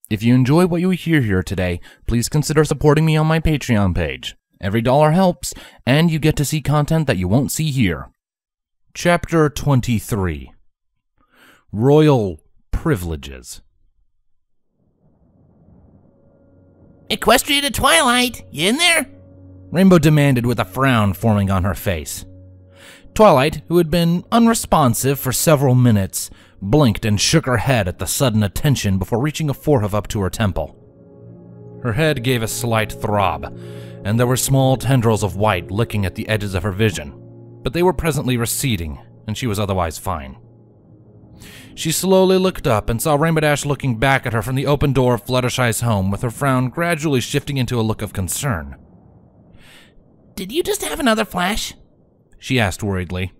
If you enjoy what you hear here today, please consider supporting me on my Patreon page. Every dollar helps, and you get to see content that you won't see here. Chapter 23. Royal Privileges. Equestria to Twilight, you in there? Rainbow demanded with a frown forming on her face. Twilight, who had been unresponsive for several minutes, blinked and shook her head at the sudden attention before reaching a forehoof up to her temple. Her head gave a slight throb, and there were small tendrils of white licking at the edges of her vision, but they were presently receding, and she was otherwise fine. She slowly looked up and saw Rainbow Dash looking back at her from the open door of Fluttershy's home, with her frown gradually shifting into a look of concern. Did you just have another flash? She asked worriedly.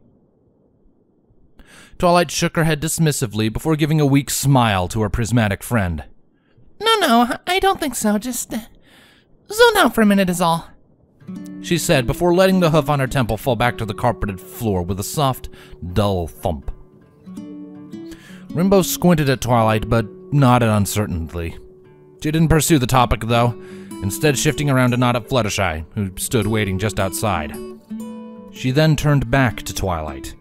Twilight shook her head dismissively before giving a weak smile to her prismatic friend. No, I don't think so. Just zone out for a minute is all, she said before letting the hoof on her temple fall back to the carpeted floor with a soft, dull thump. Rainbow squinted at Twilight, but nodded uncertainly. She didn't pursue the topic, though, instead shifting around to nod at Fluttershy, who stood waiting just outside. She then turned back to Twilight.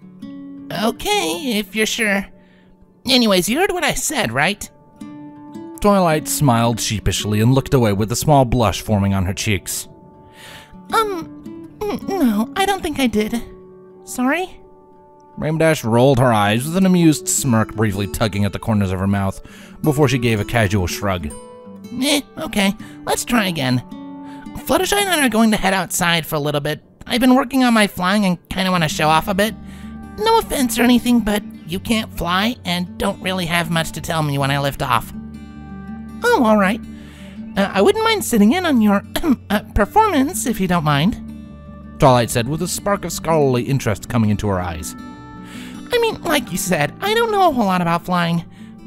Okay, if you're sure. Anyways, you heard what I said, right? Twilight smiled sheepishly and looked away with a small blush forming on her cheeks. No, I don't think I did. Sorry? Rainbow Dash rolled her eyes with an amused smirk briefly tugging at the corners of her mouth before she gave a casual shrug. Okay, let's try again. Fluttershy and I are going to head outside for a little bit. I've been working on my flying and kind of want to show off a bit. No offense or anything, but you can't fly and don't really have much to tell me when I lift off. Oh, all right. I wouldn't mind sitting in on your performance, if you don't mind, Twilight said with a spark of scholarly interest coming into her eyes. I mean, like you said, I don't know a whole lot about flying,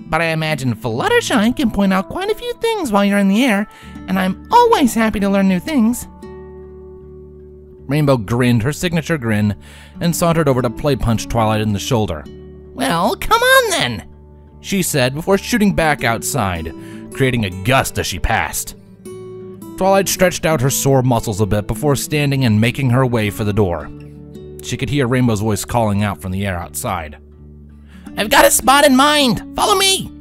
but I imagine Fluttershy can point out quite a few things while you're in the air, and I'm always happy to learn new things. Rainbow grinned her signature grin and sauntered over to play punch Twilight in the shoulder. Well, come on then, she said before shooting back outside, creating a gust as she passed. Twilight stretched out her sore muscles a bit before standing and making her way for the door. She could hear Rainbow's voice calling out from the air outside. I've got a spot in mind! Follow me!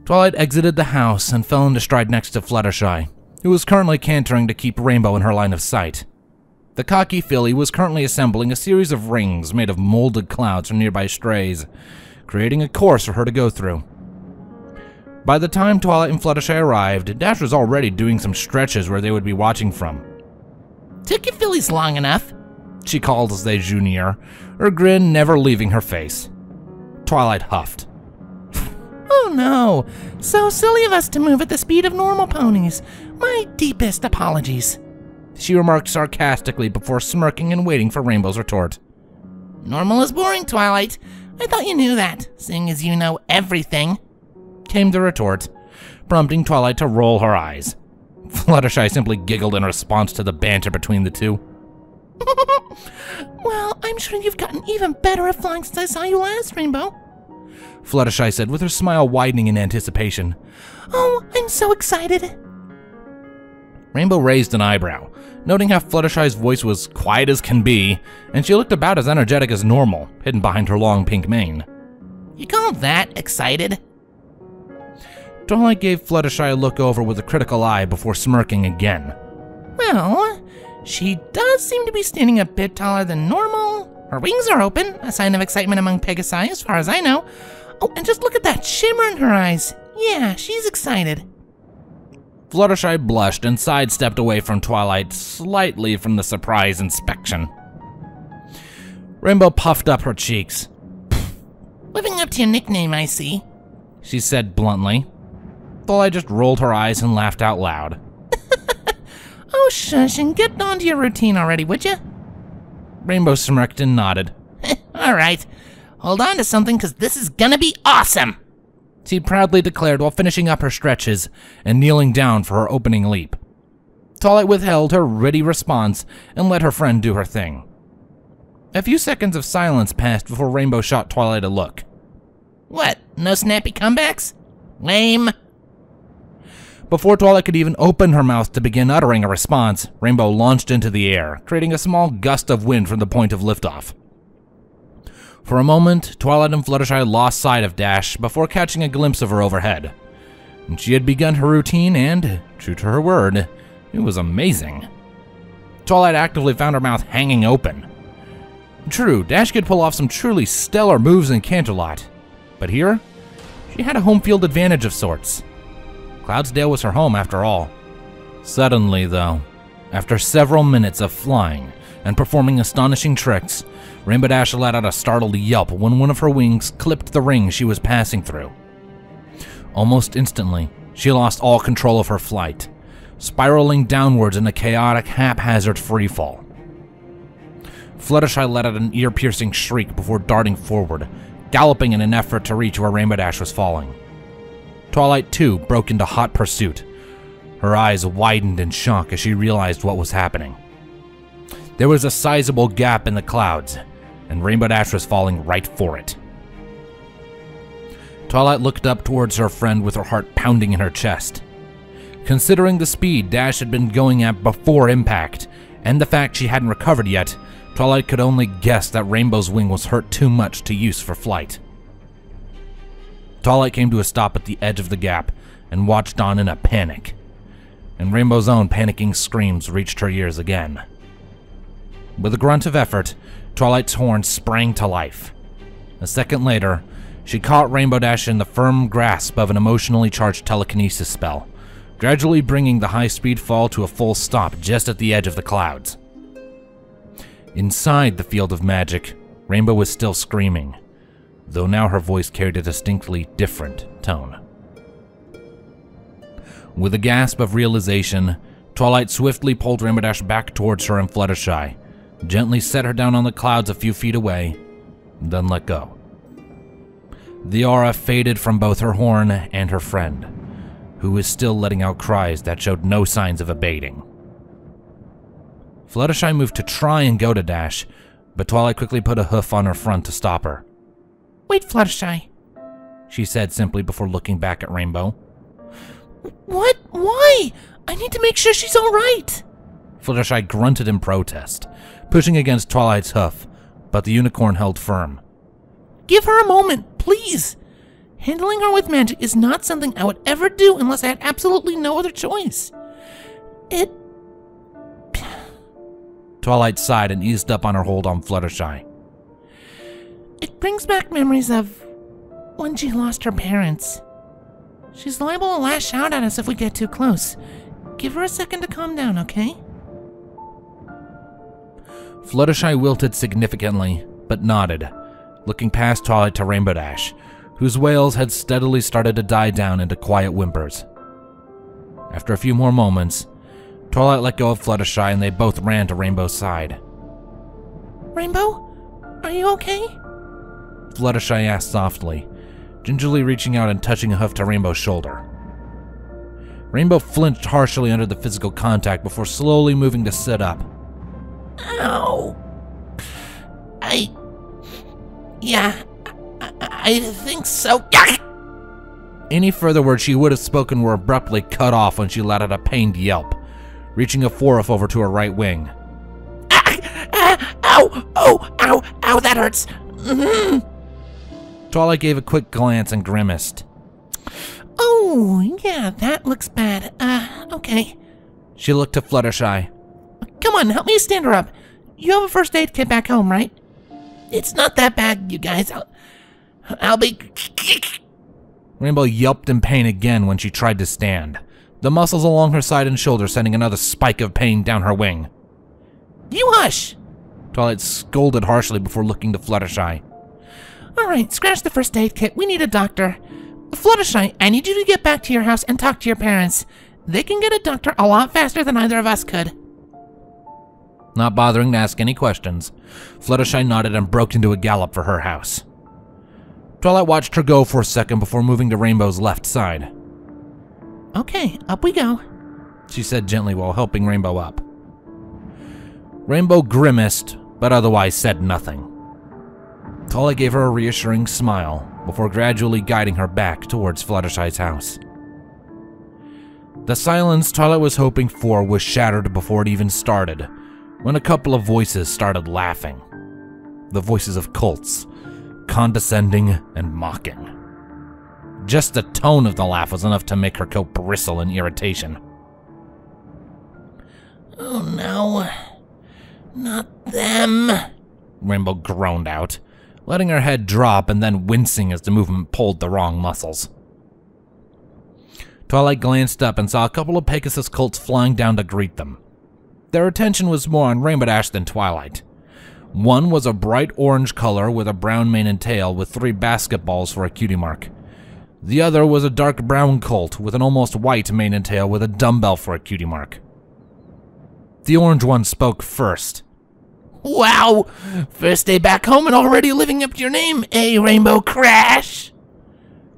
Twilight exited the house and fell into stride next to Fluttershy, who was currently cantering to keep Rainbow in her line of sight. The cocky filly was currently assembling a series of rings made of molded clouds from nearby strays, creating a course for her to go through. By the time Twilight and Fluttershy arrived, Dash was already doing some stretches where they would be watching from. Took you fillies long enough, she called as they drew near, her grin never leaving her face. Twilight huffed. Oh no, so silly of us to move at the speed of normal ponies. My deepest apologies, she remarked sarcastically before smirking and waiting for Rainbow's retort. Normal is boring, Twilight. I thought you knew that, seeing as you know everything, came the retort, prompting Twilight to roll her eyes. Fluttershy simply giggled in response to the banter between the two. Well, I'm sure you've gotten even better at flying since I saw you last, Rainbow, Fluttershy said with her smile widening in anticipation. Oh, I'm so excited. Rainbow raised an eyebrow, noting how Fluttershy's voice was quiet as can be, and she looked about as energetic as normal, hidden behind her long pink mane. You call that excited? Twilight gave Fluttershy a look over with a critical eye before smirking again. Well, she does seem to be standing a bit taller than normal. Her wings are open, a sign of excitement among Pegasi as far as I know. Oh, and just look at that shimmer in her eyes. Yeah, she's excited. Fluttershy blushed and sidestepped away from Twilight slightly from the surprise inspection. Rainbow puffed up her cheeks. Living up to your nickname, I see, she said bluntly. Twilight just rolled her eyes and laughed out loud. Oh, shush, and get on to your routine already, would you? Rainbow smirked and nodded. All right, hold on to something, because this is gonna be awesome, she proudly declared while finishing up her stretches and kneeling down for her opening leap. Twilight withheld her ready response and let her friend do her thing. A few seconds of silence passed before Rainbow shot Twilight a look. What, no snappy comebacks? Lame. Before Twilight could even open her mouth to begin uttering a response, Rainbow launched into the air, creating a small gust of wind from the point of liftoff. For a moment, Twilight and Fluttershy lost sight of Dash before catching a glimpse of her overhead. She had begun her routine and, true to her word, it was amazing. Twilight actively found her mouth hanging open. True, Dash could pull off some truly stellar moves in Canterlot, but here, she had a home field advantage of sorts. Cloudsdale was her home after all. Suddenly, though, after several minutes of flying and performing astonishing tricks, Rainbow Dash let out a startled yelp when one of her wings clipped the ring she was passing through. Almost instantly, she lost all control of her flight, spiraling downwards in a chaotic, haphazard freefall. Fluttershy let out an ear-piercing shriek before darting forward, galloping in an effort to reach where Rainbow Dash was falling. Twilight, too, broke into hot pursuit. Her eyes widened in shock as she realized what was happening. There was a sizable gap in the clouds, and Rainbow Dash was falling right for it. Twilight looked up towards her friend with her heart pounding in her chest. Considering the speed Dash had been going at before impact, and the fact she hadn't recovered yet, Twilight could only guess that Rainbow's wing was hurt too much to use for flight. Twilight came to a stop at the edge of the gap and watched on in a panic, and Rainbow's own panicking screams reached her ears again. With a grunt of effort, Twilight's horn sprang to life. A second later, she caught Rainbow Dash in the firm grasp of an emotionally charged telekinesis spell, gradually bringing the high-speed fall to a full stop just at the edge of the clouds. Inside the field of magic, Rainbow was still screaming, though now her voice carried a distinctly different tone. With a gasp of realization, Twilight swiftly pulled Rainbow Dash back towards her and Fluttershy, gently set her down on the clouds a few feet away, then let go. The aura faded from both her horn and her friend, who was still letting out cries that showed no signs of abating. Fluttershy moved to try and go to Dash, but Twilight quickly put a hoof on her front to stop her. Wait, Fluttershy, she said simply before looking back at Rainbow. What? Why? I need to make sure she's all right. Fluttershy grunted in protest, pushing against Twilight's hoof, but the unicorn held firm. Give her a moment, please. Handling her with magic is not something I would ever do unless I had absolutely no other choice. Twilight sighed and eased up on her hold on Fluttershy. It brings back memories of when she lost her parents. She's liable to lash out at us if we get too close. Give her a second to calm down, okay? Fluttershy wilted significantly, but nodded, looking past Twilight to Rainbow Dash, whose wails had steadily started to die down into quiet whimpers. After a few more moments, Twilight let go of Fluttershy and they both ran to Rainbow's side. Rainbow? Are you okay? Fluttershy asked softly, gingerly reaching out and touching a hoof to Rainbow's shoulder. Rainbow flinched harshly under the physical contact before slowly moving to sit up. Ow! I think so. Any further words she would have spoken were abruptly cut off when she let out a pained yelp, reaching a forehoof over to her right wing. Ow! Ow! That hurts! Twilight gave a quick glance and grimaced. Oh, yeah, that looks bad. Okay. She looked to Fluttershy. Come on, help me stand her up. You have a first aid kit back home, right? It's not that bad, you guys. I'll be... Rainbow yelped in pain again when she tried to stand, the muscles along her side and shoulder sending another spike of pain down her wing. You hush! Twilight scolded harshly before looking to Fluttershy. Alright, scratch the first aid kit. We need a doctor. Fluttershy, I need you to get back to your house and talk to your parents. They can get a doctor a lot faster than either of us could. Not bothering to ask any questions, Fluttershy nodded and broke into a gallop for her house. Twilight watched her go for a second before moving to Rainbow's left side. Okay, up we go, she said gently while helping Rainbow up. Rainbow grimaced, but otherwise said nothing. Twilight gave her a reassuring smile before gradually guiding her back towards Fluttershy's house. The silence Twilight was hoping for was shattered before it even started, when a couple of voices started laughing. The voices of cults, condescending and mocking. Just the tone of the laugh was enough to make her coat bristle in irritation. Oh no, not them, Rainbow groaned out, letting her head drop and then wincing as the movement pulled the wrong muscles. Twilight glanced up and saw a couple of Pegasus cults flying down to greet them. Their attention was more on Rainbow Dash than Twilight. One was a bright orange color with a brown mane and tail with 3 basketballs for a cutie mark. The other was a dark brown cult with an almost white mane and tail with a dumbbell for a cutie mark. The orange one spoke first. Wow, first day back home and already living up to your name, eh, Rainbow Crash?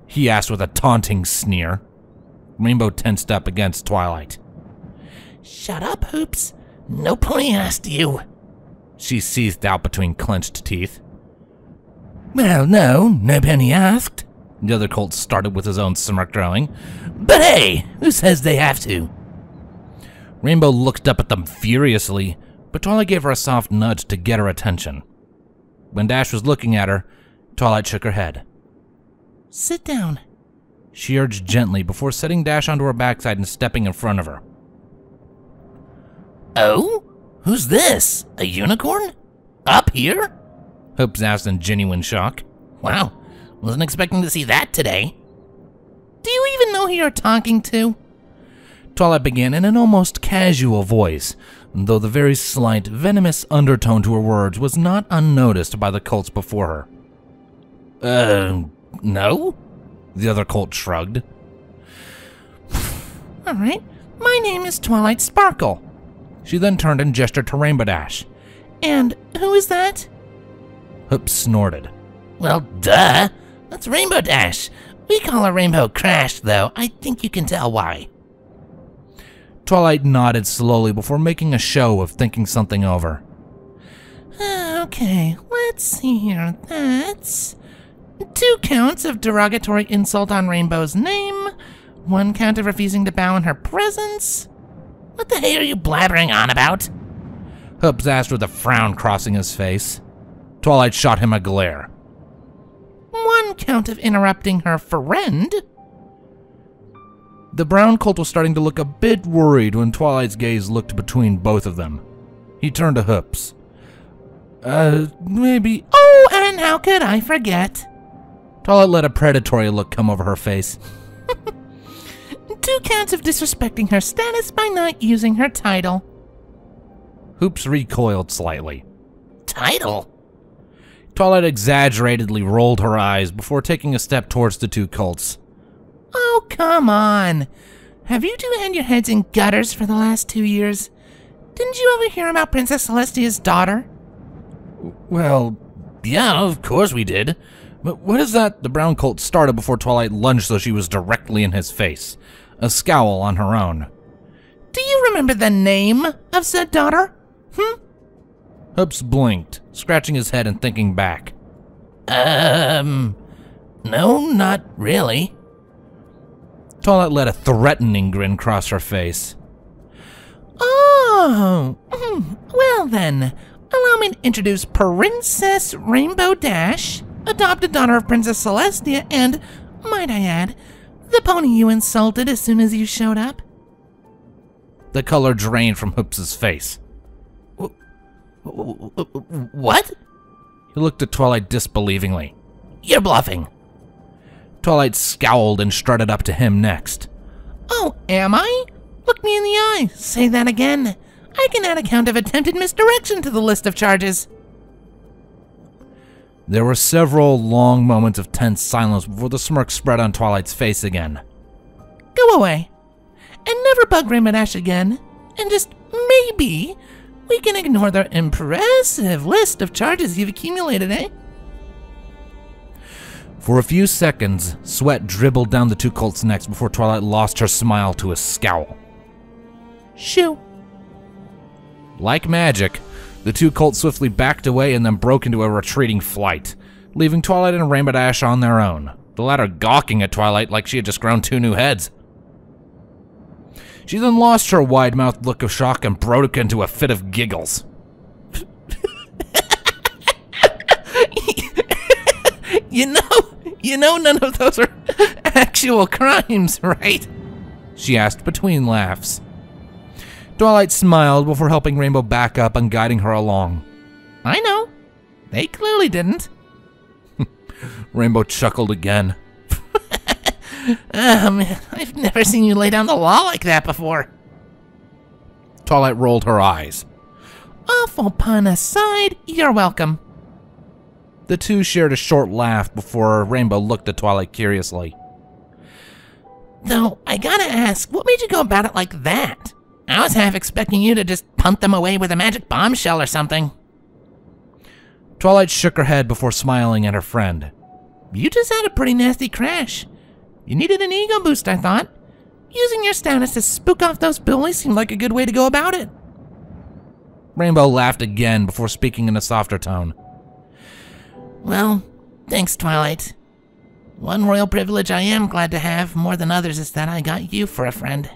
He asked with a taunting sneer. Rainbow tensed up against Twilight. Shut up, Hoops. No pony asked you. She seethed out between clenched teeth. Well, no pony asked. The other colt started with his own smirk growing. But hey, who says they have to? Rainbow looked up at them furiously, but Twilight gave her a soft nudge to get her attention. When Dash was looking at her, Twilight shook her head. Sit down, she urged gently before setting Dash onto her backside and stepping in front of her. Oh? Who's this? A unicorn? Up here? Hoops asked in genuine shock. Wow, wasn't expecting to see that today. Do you even know who you're talking to? Twilight began in an almost casual voice, though the very slight, venomous undertone to her words was not unnoticed by the cults before her. No? The other cult shrugged. Alright, my name is Twilight Sparkle. She then turned and gestured to Rainbow Dash. And who is that? Hoops snorted. Well, duh. That's Rainbow Dash. We call her Rainbow Crash, though. I think you can tell why. Twilight nodded slowly before making a show of thinking something over. Okay, let's see here. That's 2 counts of derogatory insult on Rainbow's name, 1 count of refusing to bow in her presence. What the hell are you blabbering on about? Hoops asked with a frown crossing his face. Twilight shot him a glare. 1 count of interrupting her friend. The brown colt was starting to look a bit worried when Twilight's gaze looked between both of them. He turned to Hoops. Maybe... Oh, and how could I forget? Twilight let a predatory look come over her face. 2 counts of disrespecting her status by not using her title. Hoops recoiled slightly. Title? Twilight exaggeratedly rolled her eyes before taking a step towards the 2 cults. Oh, come on. Have you 2 had your heads in gutters for the last 2 years? Didn't you ever hear about Princess Celestia's daughter? Well, yeah, of course we did. But what is that? The brown colt started before Twilight lunged so she was directly in his face, a scowl on her own. Do you remember the name of said daughter? Hoops blinked, scratching his head and thinking back. No, not really. Twilight let a threatening grin cross her face. Oh, well then, allow me to introduce Princess Rainbow Dash, adopted daughter of Princess Celestia, and, might I add, the pony you insulted as soon as you showed up. The color drained from Hoops's face. What? He looked at Twilight disbelievingly. You're bluffing. Twilight scowled and strutted up to him next. Oh, am I? Look me in the eye. Say that again. I can add a count of attempted misdirection to the list of charges. There were several long moments of tense silence before the smirk spread on Twilight's face again. Go away. And never bug Rainbow Dash again. And just maybe we can ignore the impressive list of charges you've accumulated, eh? For a few seconds, sweat dribbled down the 2 cults' necks before Twilight lost her smile to a scowl. Shoo. Like magic, the 2 cults swiftly backed away and then broke into a retreating flight, leaving Twilight and Rainbow Dash on their own, the latter gawking at Twilight like she had just grown 2 new heads. She then lost her wide-mouthed look of shock and broke into a fit of giggles. You know none of those are actual crimes, right? She asked between laughs. Twilight smiled before helping Rainbow back up and guiding her along. I know. They clearly didn't. Rainbow chuckled again. Man, I've never seen you lay down the law like that before. Twilight rolled her eyes. Awful pun aside, you're welcome. The two shared a short laugh before Rainbow looked at Twilight curiously. Though, I gotta ask, what made you go about it like that? I was half expecting you to just punt them away with a magic bombshell or something. Twilight shook her head before smiling at her friend. You just had a pretty nasty crash. You needed an ego boost, I thought. Using your status to spook off those bullies seemed like a good way to go about it. Rainbow laughed again before speaking in a softer tone. Well, thanks, Twilight. One royal privilege I am glad to have more than others is that I got you for a friend.